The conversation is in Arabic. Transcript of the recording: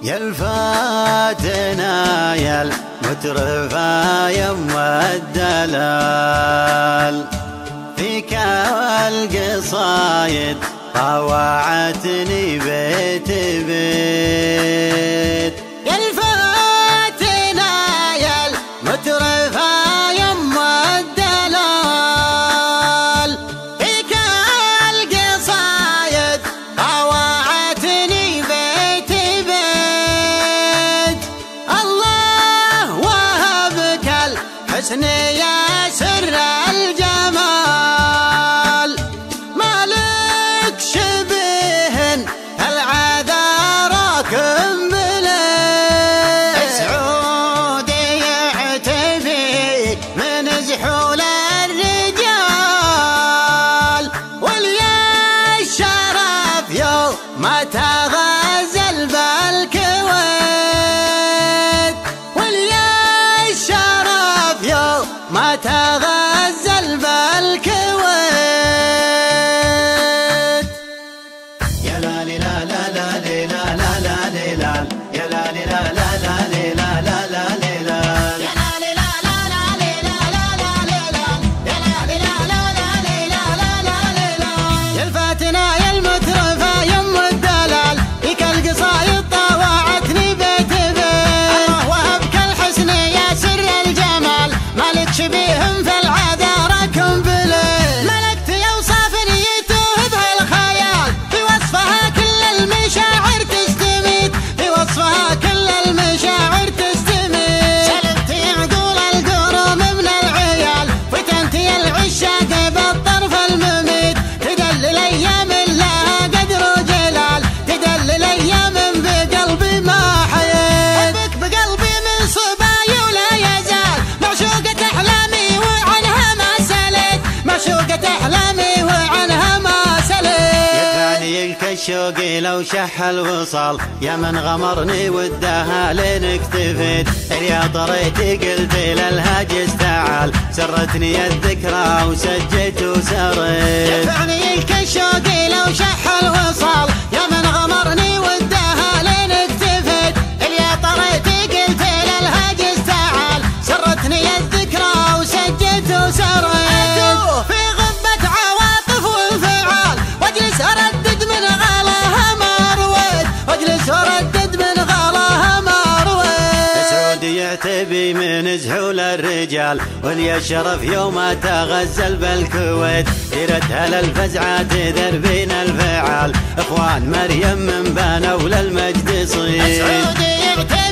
يا الفاتنا يا المترفة يم الدلال، فيك والقصايد طوعتني بيت بيت. يا الفاتنا يا المترفة يم الدلال، فيك القصايد طوعتني بيت بيت. الله وهبك الحسن يا سر الجمال، مالك شبيه العذارى كمبلت. سعودي يعتبي من زحول الرجال، وليا الشرف يوم تغزل بالكويت، وليا الشرف يوم تغزل بالكويت. يا لا لا لا لا لا لا لا لا، يا لا لا لا لا لا لا لا لا. يا الفاتنا يا المترفة يم الدلال، فيك القصايد طوعتني بيت بيت. الله وهبك الحسن يا سر الجمال، مالك شبيه في العذارى كمبلت. ملكت اوصاف يتوه بها الخيال، في وصفها كل المشاعر تستميت، في وصفها كل المشاعر تستميت. سلبت عقول القروم من العيال، فتنت العشاق بالطرف المميت. تدلل ايام لها قدر وجلال، تدلل ايام بقلبي ما حييت. حبك بقلبي من صبايا ولا يزال، معشوقة احلامي وعنها ما سليت، معشوقة احلامي وعنها ما سليت. يا ثاني الكشوق لو شح الوصال، يا من غمرني ودها لين اكتفيت. يا طريتي قلت للهاجس تعال، سرتني الذكرى وسجيت وسريت. يا ثاني الكشوق لو شح الوصال، يا من غمرني ودها لين اكتفيت. يا طريتي قلت للهاجس تعال، سرتني الذكرى وسجيت وسريت. في غبة عواطف وانفعال، واجلس اردد من غلاها ما رويت، واجلس اردد من غلاها ما رويت. سعودي يعتبي من زحول الرجال، ولي الشرف يوم تغزل بالكويت. ديرتها للفزعة تدربين الفعال، اخوان مريم من بانوا للمجد صيت. سعودي يعتبي